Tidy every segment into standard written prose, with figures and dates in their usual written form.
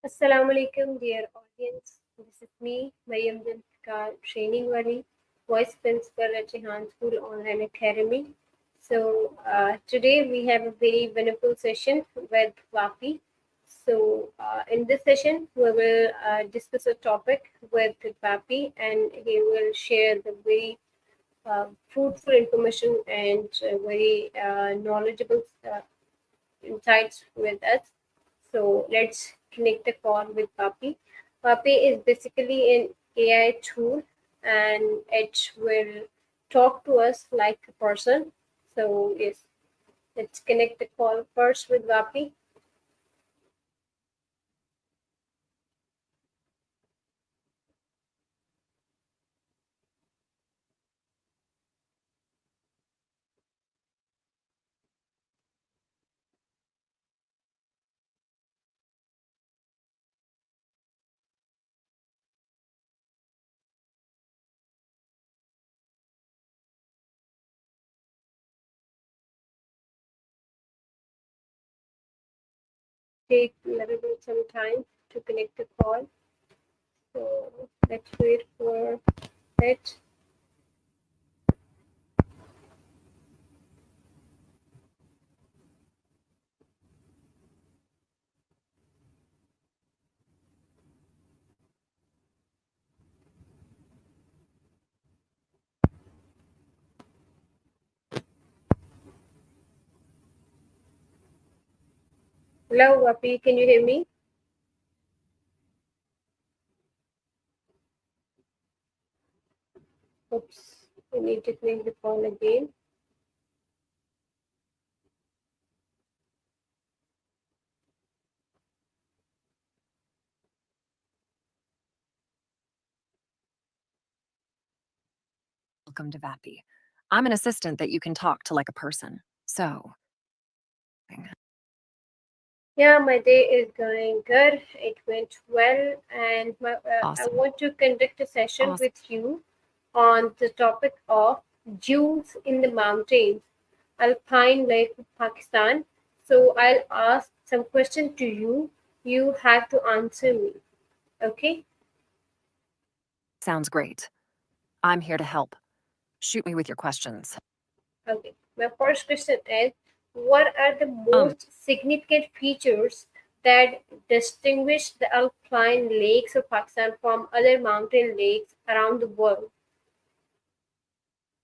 Assalamu alaikum, dear audience. This is me, Maryam Zulfiqar, Trainingwali, Vice Principal at Rehan School Online Academy. Today we have a very wonderful session with Vapi. In this session, we will discuss a topic with Vapi, and he will share the very fruitful information and very knowledgeable insights with us. So let's connect the call with Papi. Papi is basically an AI tool and it will talk to us like a person. So yes, let's connect the call first with Vapi. Take a little bit some time to connect the call. So let's wait for it. Hello, Vapi, can you hear me? Oops, I need to connect the call again. Welcome to Vapi. I'm an assistant that you can talk to like a person. So, Yeah, my day is going good. It went well, and I awesome. want to conduct a session Awesome. with you on the topic of dunes in the mountains, Alpine Lake, Pakistan. So I'll ask some question to you. You have to answer me. Okay? Sounds great. I'm here to help. Shoot me with your questions. Okay. My first question is, what are the Um, most significant features that distinguish the Alpine lakes of Pakistan from other mountain lakes around the world?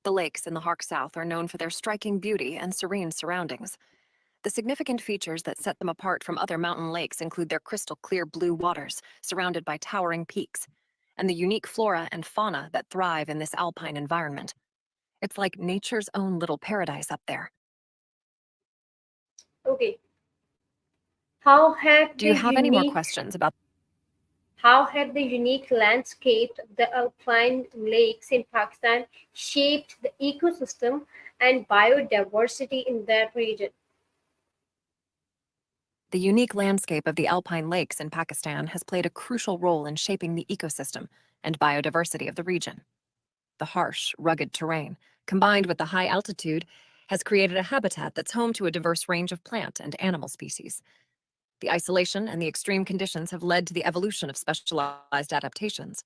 the lakes in the Hark South are known for their striking beauty and serene surroundings. The significant features that set them apart from other mountain lakes include their crystal clear blue waters, surrounded by towering peaks, and the unique flora and fauna that thrive in this alpine environment. It's like nature's own little paradise up there. Okay. How have Do the you have any more unique questions about? how have the unique landscape of the alpine lakes in Pakistan shaped the ecosystem and biodiversity in that region? The unique landscape of the alpine lakes in Pakistan has played a crucial role in shaping the ecosystem and biodiversity of the region. The harsh, rugged terrain, combined with the high altitude, has created a habitat that's home to a diverse range of plant and animal species. The isolation and the extreme conditions have led to the evolution of specialized adaptations,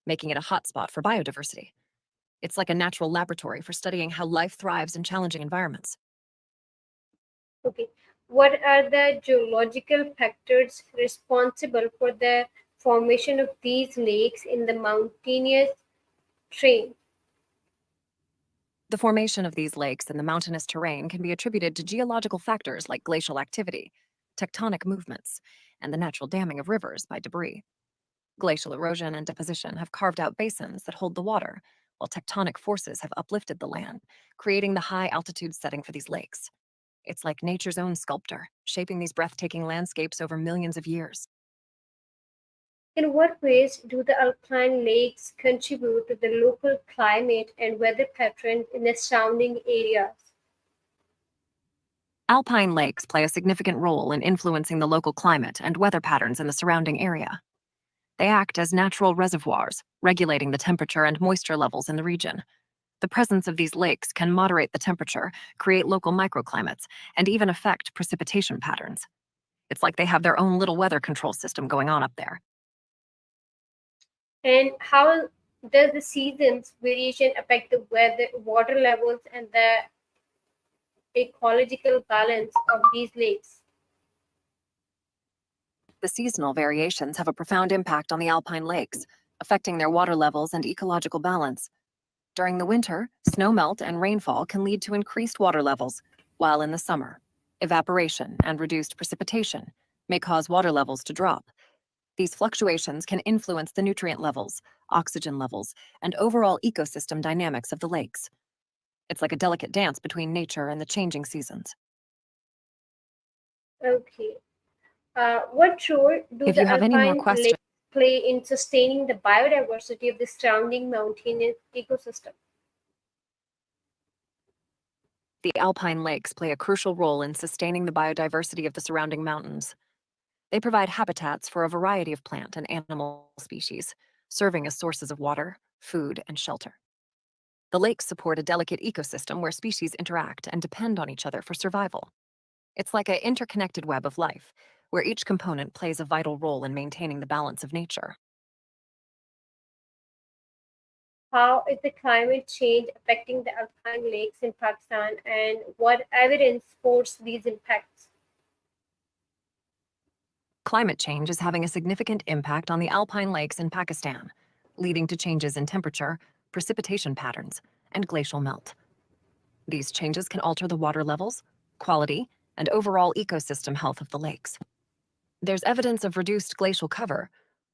making it a hotspot for biodiversity. It's like a natural laboratory for studying how life thrives in challenging environments. Okay. What are the geological factors responsible for the formation of these lakes in the mountainous terrain? The formation of these lakes in the mountainous terrain can be attributed to geological factors like glacial activity, tectonic movements, and the natural damming of rivers by debris. Glacial erosion and deposition have carved out basins that hold the water, while tectonic forces have uplifted the land, creating the high altitude setting for these lakes. It's like nature's own sculptor, shaping these breathtaking landscapes over millions of years. In what ways do the alpine lakes contribute to the local climate and weather patterns in the surrounding areas? Alpine lakes play a significant role in influencing the local climate and weather patterns in the surrounding area. They act as natural reservoirs, regulating the temperature and moisture levels in the region. The presence of these lakes can moderate the temperature, create local microclimates, and even affect precipitation patterns. It's like they have their own little weather control system going on up there. And how does the seasons variation affect the weather, water levels, and the ecological balance of these lakes? The seasonal variations have a profound impact on the alpine lakes, affecting their water levels and ecological balance. During the winter, snowmelt and rainfall can lead to increased water levels, while in the summer, evaporation and reduced precipitation may cause water levels to drop. These fluctuations can influence the nutrient levels, oxygen levels, and overall ecosystem dynamics of the lakes. It's like a delicate dance between nature and the changing seasons. Okay. What role do If you the have any more alpine questions, lakes play in sustaining the biodiversity of the surrounding mountainous ecosystem? the alpine lakes play a crucial role in sustaining the biodiversity of the surrounding mountains. They provide habitats for a variety of plant and animal species, serving as sources of water, food, and shelter. The lakes support a delicate ecosystem where species interact and depend on each other for survival. It's like an interconnected web of life, where each component plays a vital role in maintaining the balance of nature. How is the climate change affecting the alpine lakes in Pakistan, and what evidence supports these impacts? Climate change is having a significant impact on the alpine lakes in Pakistan, leading to changes in temperature, precipitation patterns, and glacial melt. These changes can alter the water levels, quality, and overall ecosystem health of the lakes. There's evidence of reduced glacial cover,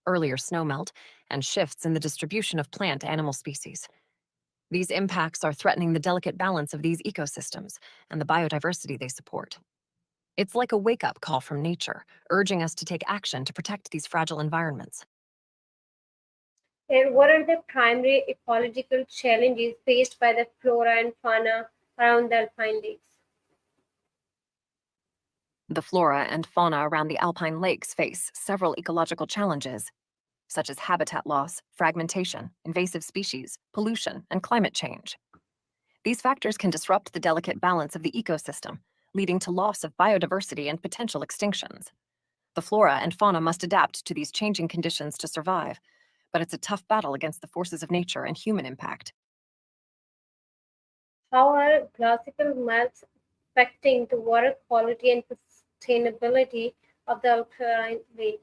earlier snowmelt, and shifts in the distribution of plant animal species. These impacts are threatening the delicate balance of these ecosystems and the biodiversity they support. It's like a wake-up call from nature, urging us to take action to protect these fragile environments. And what are the primary ecological challenges faced by the flora and fauna around the alpine lakes? The flora and fauna around the alpine lakes face several ecological challenges, such as habitat loss, fragmentation, invasive species, pollution, and climate change. These factors can disrupt the delicate balance of the ecosystem, leading to loss of biodiversity and potential extinctions. The flora and fauna must adapt to these changing conditions to survive, but it's a tough battle against the forces of nature and human impact. How are glacial melts affecting the water quality and sustainability of the alpine lake?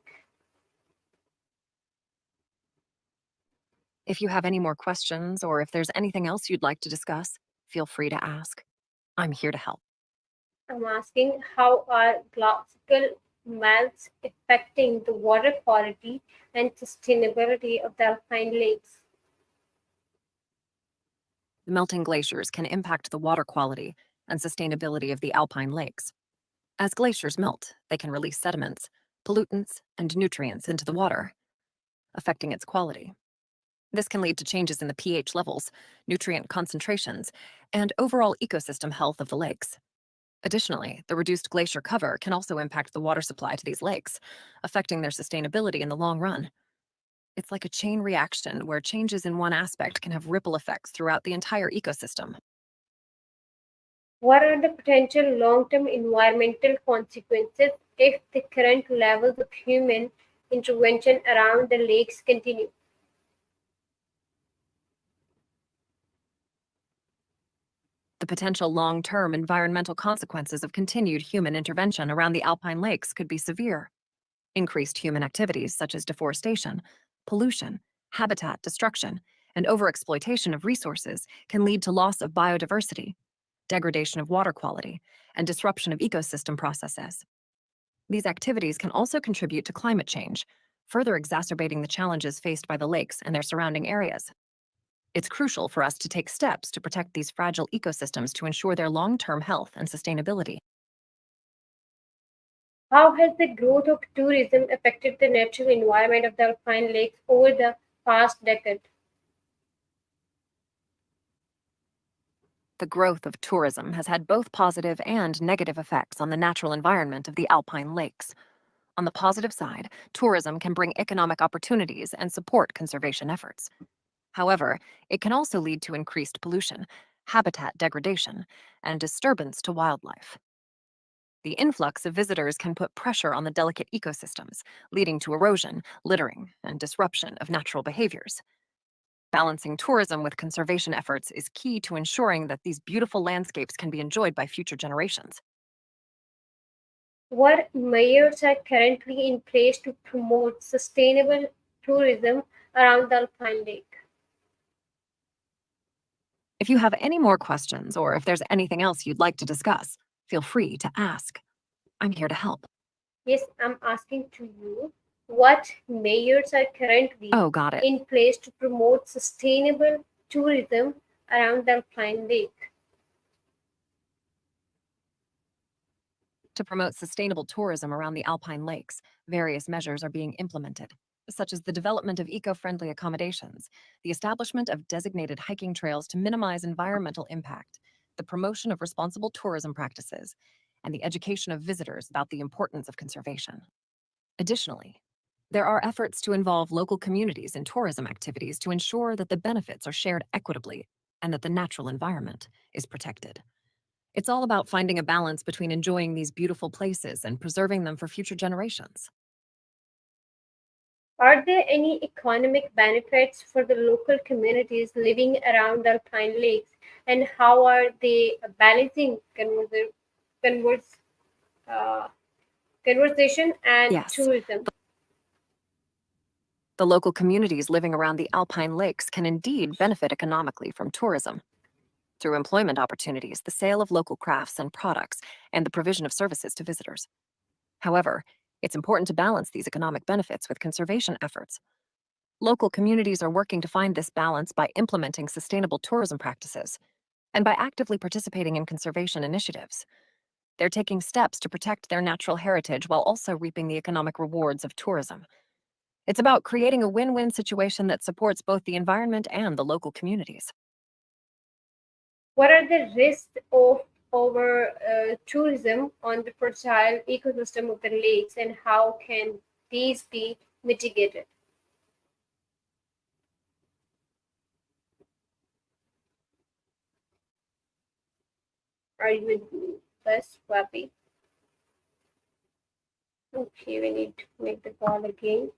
If you have any more questions or if there's anything else you'd like to discuss, feel free to ask. I'm here to help. I'm asking how are glacial melts affecting the water quality and sustainability of the alpine lakes? The melting glaciers can impact the water quality and sustainability of the alpine lakes. As glaciers melt, they can release sediments, pollutants, and nutrients into the water, affecting its quality. This can lead to changes in the pH levels, nutrient concentrations, and overall ecosystem health of the lakes. Additionally, the reduced glacier cover can also impact the water supply to these lakes, affecting their sustainability in the long run. It's like a chain reaction where changes in one aspect can have ripple effects throughout the entire ecosystem. What are the potential long-term environmental consequences if the current levels of human intervention around the lakes continue? The potential long-term environmental consequences of continued human intervention around the alpine lakes could be severe. Increased human activities such as deforestation, pollution, habitat destruction, and overexploitation of resources can lead to loss of biodiversity, degradation of water quality, and disruption of ecosystem processes. These activities can also contribute to climate change, further exacerbating the challenges faced by the lakes and their surrounding areas. It's crucial for us to take steps to protect these fragile ecosystems to ensure their long-term health and sustainability. How has the growth of tourism affected the natural environment of the alpine lakes over the past decade? The growth of tourism has had both positive and negative effects on the natural environment of the alpine lakes. On the positive side, tourism can bring economic opportunities and support conservation efforts. However, it can also lead to increased pollution, habitat degradation, and disturbance to wildlife. The influx of visitors can put pressure on the delicate ecosystems, leading to erosion, littering, and disruption of natural behaviors. Balancing tourism with conservation efforts is key to ensuring that these beautiful landscapes can be enjoyed by future generations. What measures are currently in place to promote sustainable tourism around the Alpine Lake? If you have any more questions or if there's anything else you'd like to discuss, feel free to ask. I'm here to help. Yes, I'm asking to you, what measures are currently Oh, got it. in place to promote sustainable tourism around the Alpine Lake? To promote sustainable tourism around the Alpine lakes, various measures are being implemented, such as the development of eco friendly accommodations, the establishment of designated hiking trails to minimize environmental impact, the promotion of responsible tourism practices, and the education of visitors about the importance of conservation. Additionally, there are efforts to involve local communities in tourism activities to ensure that the benefits are shared equitably and that the natural environment is protected. It's all about finding a balance between enjoying these beautiful places and preserving them for future generations. Are there any economic benefits for the local communities living around the Alpine Lakes, and how are they balancing converse, uh, conversation and Yes, tourism? the local communities living around the Alpine lakes can indeed benefit economically from tourism through employment opportunities, the sale of local crafts and products, and the provision of services to visitors. However, it's important to balance these economic benefits with conservation efforts. Local communities are working to find this balance by implementing sustainable tourism practices and by actively participating in conservation initiatives. They're taking steps to protect their natural heritage while also reaping the economic rewards of tourism. It's about creating a win win situation that supports both the environment and the local communities. What are the risks of over tourism on the fertile ecosystem of the lakes, and how can these be mitigated? Are you with us, Vapi? Okay, we need to make the call again.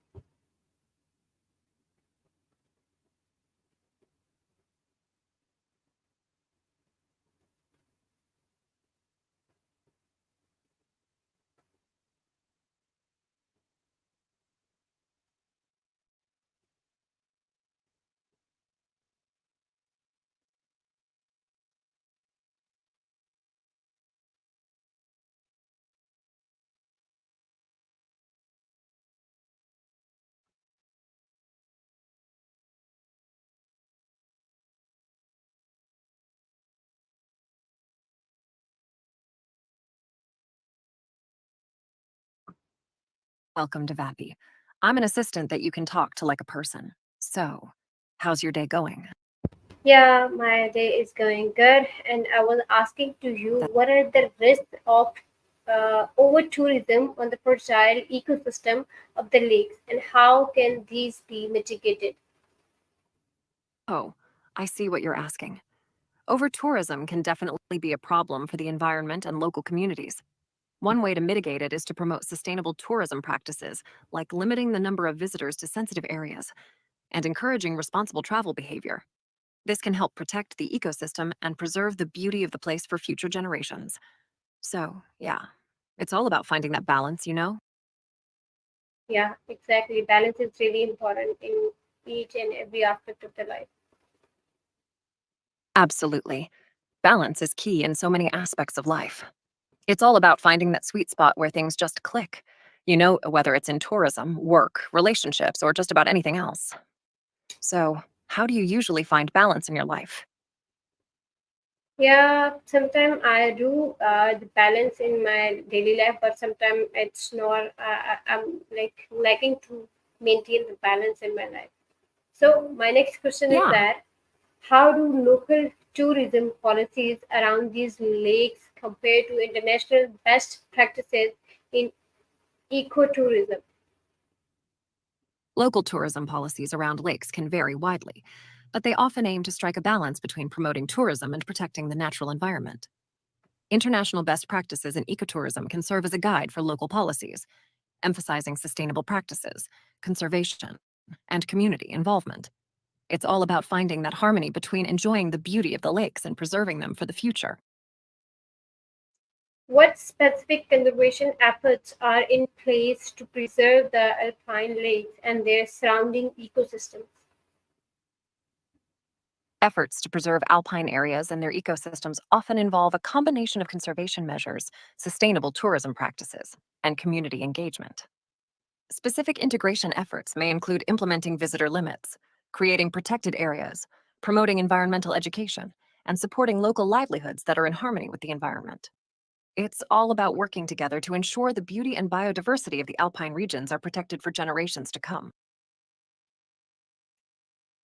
Welcome to Vapi. I'm an assistant that you can talk to like a person. So, how's your day going? Yeah, my day is going good, and I was asking to you, That, what are the risks of over tourism on the fertile ecosystem of the lakes, and how can these be mitigated? oh, I see what you're asking. Over tourism can definitely be a problem for the environment and local communities. One way to mitigate it is to promote sustainable tourism practices, like limiting the number of visitors to sensitive areas and encouraging responsible travel behavior. This can help protect the ecosystem and preserve the beauty of the place for future generations. So, yeah, it's all about finding that balance, you know? Yeah, exactly. Balance is really important in each and every aspect of the life. Absolutely. Balance is key in so many aspects of life. It's all about finding that sweet spot where things just click. You know, whether it's in tourism, work, relationships, or just about anything else. So, how do you usually find balance in your life? Yeah, sometimes I do the balance in my daily life, but sometimes it's not. I'm like lacking to maintain the balance in my life. So my next question is Yeah, that, how do local tourism policies around these lakes compare to international best practices in ecotourism? local tourism policies around lakes can vary widely, but they often aim to strike a balance between promoting tourism and protecting the natural environment. International best practices in ecotourism can serve as a guide for local policies, emphasizing sustainable practices, conservation, and community involvement. It's all about finding that harmony between enjoying the beauty of the lakes and preserving them for the future. What specific conservation efforts are in place to preserve the alpine lakes and their surrounding ecosystems? Efforts to preserve alpine areas and their ecosystems often involve a combination of conservation measures, sustainable tourism practices, and community engagement. Specific integration efforts may include implementing visitor limits, creating protected areas, promoting environmental education, and supporting local livelihoods that are in harmony with the environment. It's all about working together to ensure the beauty and biodiversity of the alpine regions are protected for generations to come.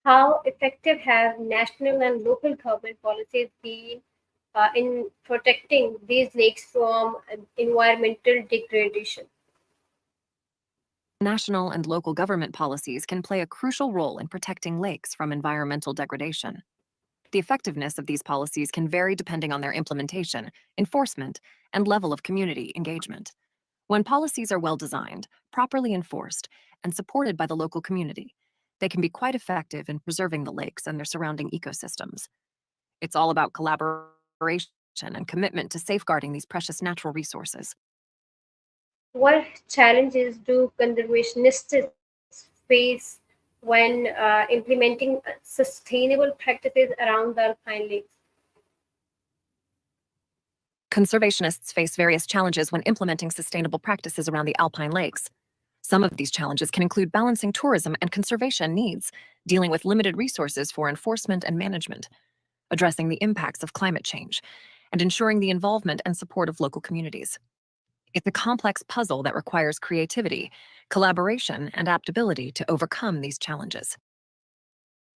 How effective have national and local government policies been in protecting these lakes from environmental degradation? National and local government policies can play a crucial role in protecting lakes from environmental degradation. The effectiveness of these policies can vary depending on their implementation, enforcement, and level of community engagement. When policies are well designed, properly enforced, and supported by the local community, they can be quite effective in preserving the lakes and their surrounding ecosystems. It's all about collaboration and commitment to safeguarding these precious natural resources. What challenges do conservationists face when implementing sustainable practices around the alpine lakes? Conservationists face various challenges when implementing sustainable practices around the alpine lakes. Some of these challenges can include balancing tourism and conservation needs, dealing with limited resources for enforcement and management, addressing the impacts of climate change, and ensuring the involvement and support of local communities. It's a complex puzzle that requires creativity, collaboration, and adaptability to overcome these challenges.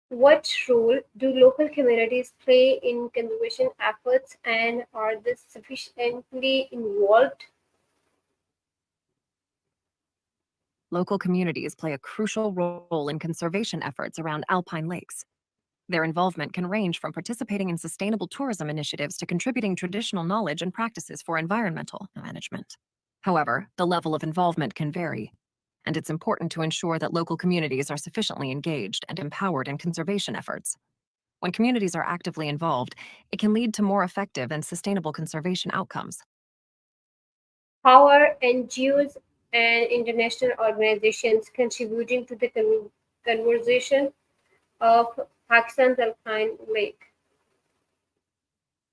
What role do local communities play in conservation efforts and are they sufficiently involved? Local communities play a crucial role in conservation efforts around alpine lakes. Their involvement can range from participating in sustainable tourism initiatives to contributing traditional knowledge and practices for environmental management. However, the level of involvement can vary, and it's important to ensure that local communities are sufficiently engaged and empowered in conservation efforts. When communities are actively involved, it can lead to more effective and sustainable conservation outcomes. How are NGOs and international organizations contributing to the conservation of Pakistan's alpine lake?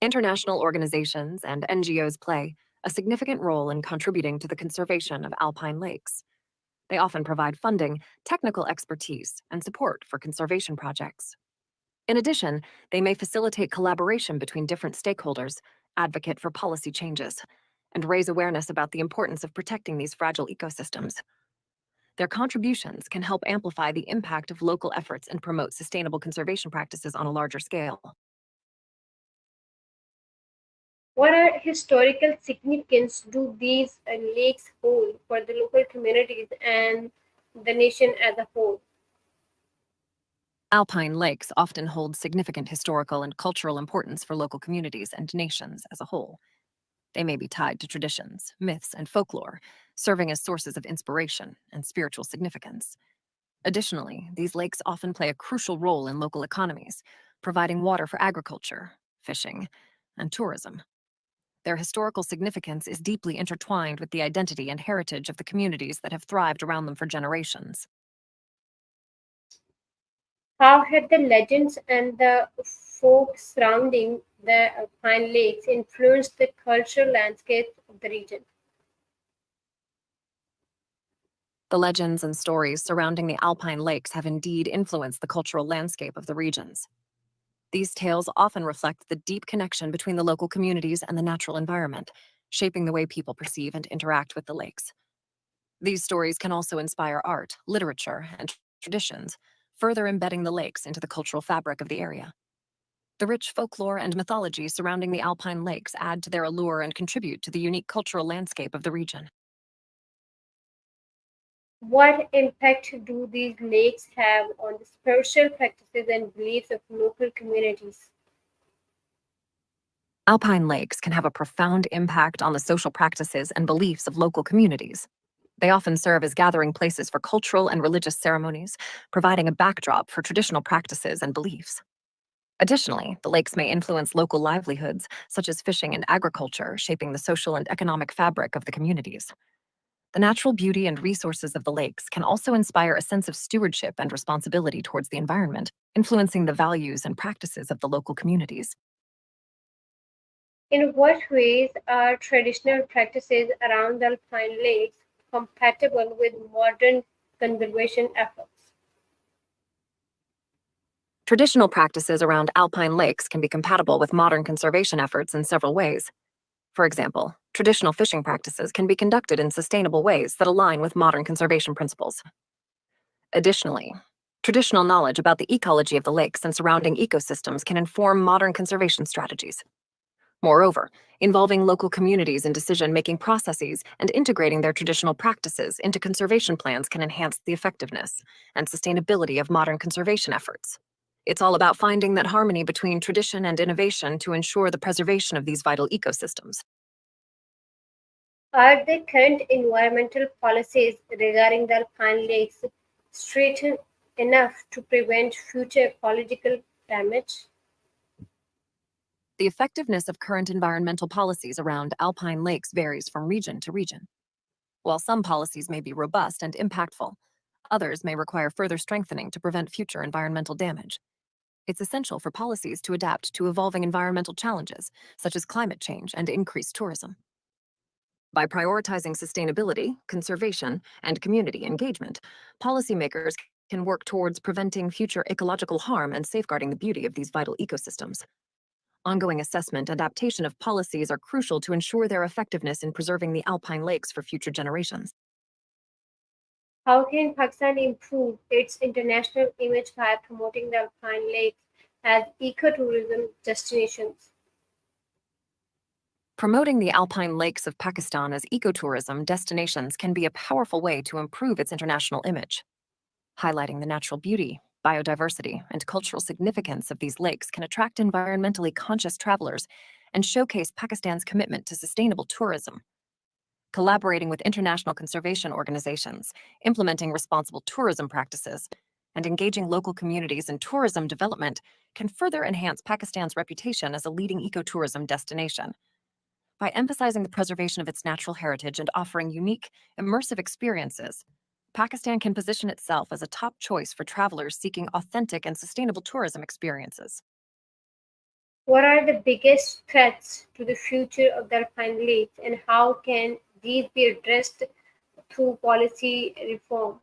International organizations and NGOs play a significant role in contributing to the conservation of alpine lakes. They often provide funding, technical expertise, and support for conservation projects. In addition, they may facilitate collaboration between different stakeholders, advocate for policy changes, and raise awareness about the importance of protecting these fragile ecosystems. Their contributions can help amplify the impact of local efforts and promote sustainable conservation practices on a larger scale. What are historical significance do these lakes hold for the local communities and the nation as a whole? Alpine lakes often hold significant historical and cultural importance for local communities and nations as a whole. They may be tied to traditions, myths, and folklore, serving as sources of inspiration and spiritual significance. Additionally, these lakes often play a crucial role in local economies, providing water for agriculture, fishing, and tourism. Their historical significance is deeply intertwined with the identity and heritage of the communities that have thrived around them for generations. How have the legends and the folk surrounding the alpine lakes influenced the cultural landscape of the region? The legends and stories surrounding the alpine lakes have indeed influenced the cultural landscape of the regions. These tales often reflect the deep connection between the local communities and the natural environment, shaping the way people perceive and interact with the lakes. These stories can also inspire art, literature, and traditions, further embedding the lakes into the cultural fabric of the area. The rich folklore and mythology surrounding the alpine lakes add to their allure and contribute to the unique cultural landscape of the region. What impact do these lakes have on the spiritual practices and beliefs of local communities? Alpine lakes can have a profound impact on the social practices and beliefs of local communities. They often serve as gathering places for cultural and religious ceremonies, providing a backdrop for traditional practices and beliefs. Additionally, the lakes may influence local livelihoods, such as fishing and agriculture, shaping the social and economic fabric of the communities. The natural beauty and resources of the lakes can also inspire a sense of stewardship and responsibility towards the environment, influencing the values and practices of the local communities. In what ways are traditional practices around the Alpine lakes compatible with modern conservation efforts? Traditional practices around alpine lakes can be compatible with modern conservation efforts in several ways. For example, traditional fishing practices can be conducted in sustainable ways that align with modern conservation principles. Additionally, traditional knowledge about the ecology of the lakes and surrounding ecosystems can inform modern conservation strategies. Moreover, involving local communities in decision-making processes and integrating their traditional practices into conservation plans can enhance the effectiveness and sustainability of modern conservation efforts. It's all about finding that harmony between tradition and innovation to ensure the preservation of these vital ecosystems. Are the current environmental policies regarding the Alpine lakes stringent enough to prevent future ecological damage? The effectiveness of current environmental policies around alpine lakes varies from region to region. While some policies may be robust and impactful, others may require further strengthening to prevent future environmental damage. It's essential for policies to adapt to evolving environmental challenges, such as climate change and increased tourism. By prioritizing sustainability, conservation, and community engagement, policymakers can work towards preventing future ecological harm and safeguarding the beauty of these vital ecosystems. Ongoing assessment and adaptation of policies are crucial to ensure their effectiveness in preserving the alpine lakes for future generations. How can Pakistan improve its international image by promoting the Alpine lakes as ecotourism destinations? Promoting the alpine lakes of Pakistan as ecotourism destinations can be a powerful way to improve its international image. Highlighting the natural beauty, biodiversity, and cultural significance of these lakes can attract environmentally conscious travelers and showcase Pakistan's commitment to sustainable tourism. Collaborating with international conservation organizations, implementing responsible tourism practices, and engaging local communities in tourism development can further enhance Pakistan's reputation as a leading ecotourism destination. By emphasizing the preservation of its natural heritage and offering unique, immersive experiences, Pakistan can position itself as a top choice for travelers seeking authentic and sustainable tourism experiences. What are the biggest threats to the future of the Alpine lakes, and how can these be addressed through policy reform?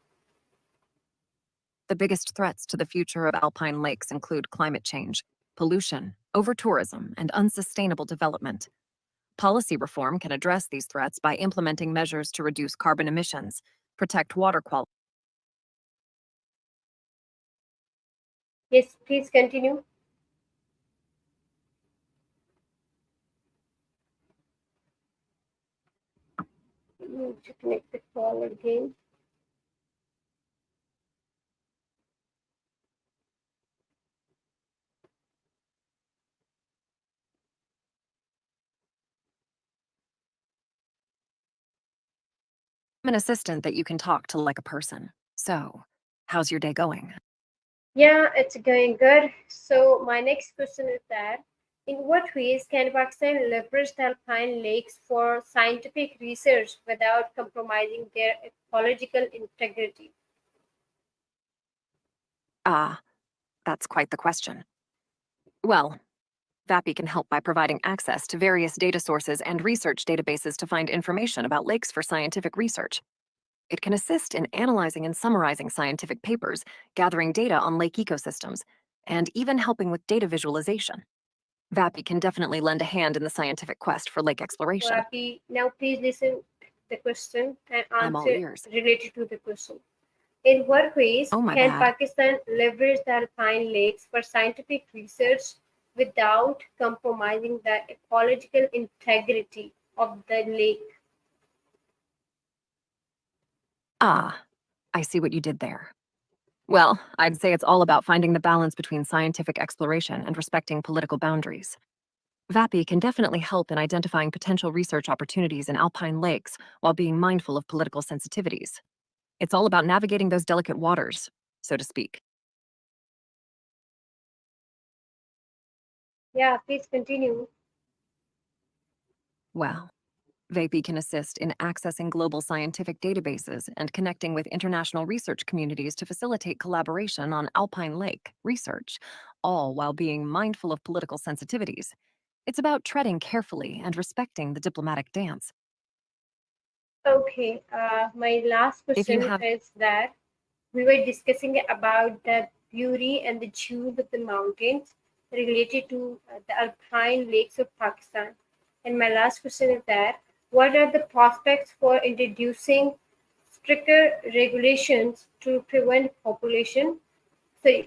The biggest threats to the future of alpine lakes include climate change, pollution, over-tourism, and unsustainable development. Policy reform can address these threats by implementing measures to reduce carbon emissions, protect water quality. Yes, please continue. Need to connect the call again. I'm an assistant that you can talk to like a person. So, how's your day going? Yeah, it's going good. So my next question is that in what ways can Pakistan leverage the alpine lakes for scientific research without compromising their ecological integrity? Ah, that's quite the question. Well, Vapi can help by providing access to various data sources and research databases to find information about lakes for scientific research. It can assist in analyzing and summarizing scientific papers, gathering data on lake ecosystems, and even helping with data visualization. Vapi can definitely lend a hand in the scientific quest for lake exploration. Vapi, now please listen the question and I'm all answer ears. related to the question. In what ways Oh, my can bad. Pakistan leverage the alpine lakes for scientific research without compromising the ecological integrity of the lake? Ah, I see what you did there. Well, I'd say it's all about finding the balance between scientific exploration and respecting political boundaries. Vapi can definitely help in identifying potential research opportunities in alpine lakes while being mindful of political sensitivities. It's all about navigating those delicate waters, so to speak. Yeah, please continue. Well, Vapi can assist in accessing global scientific databases and connecting with international research communities to facilitate collaboration on alpine lake research, all while being mindful of political sensitivities. It's about treading carefully and respecting the diplomatic dance. Okay, my last If you question have is that we were discussing about the beauty and the jewels of the mountains related to the Alpine lakes of Pakistan. And my last question is that what are the prospects for introducing stricter regulations to prevent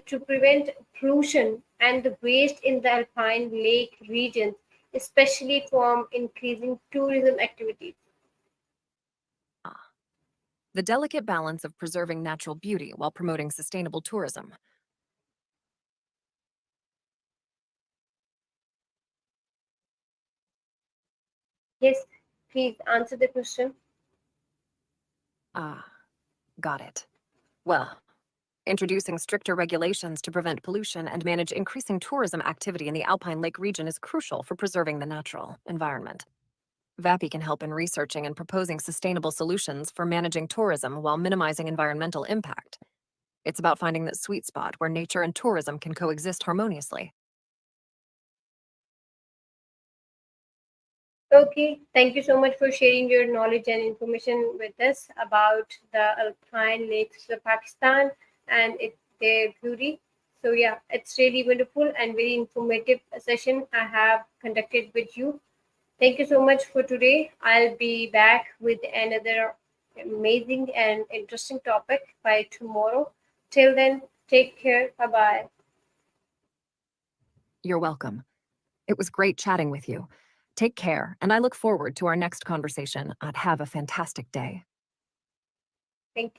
to prevent pollution and the waste in the Alpine lake regions, especially from increasing tourism activities? the delicate balance of preserving natural beauty while promoting sustainable tourism. Yes, please answer the question. Ah, got it. Well, introducing stricter regulations to prevent pollution and manage increasing tourism activity in the Alpine Lake region is crucial for preserving the natural environment. VAPI can help in researching and proposing sustainable solutions for managing tourism while minimizing environmental impact. It's about finding that sweet spot where nature and tourism can coexist harmoniously. Okay, thank you so much for sharing your knowledge and information with us about the Alpine lakes of Pakistan and their beauty. So yeah, it's really wonderful and very informative session I have conducted with you. Thank you so much for today. I'll be back with another amazing and interesting topic by tomorrow. Till then, take care. Bye bye. You're welcome. It was great chatting with you. Take care, and I look forward to our next conversation. Have a fantastic day.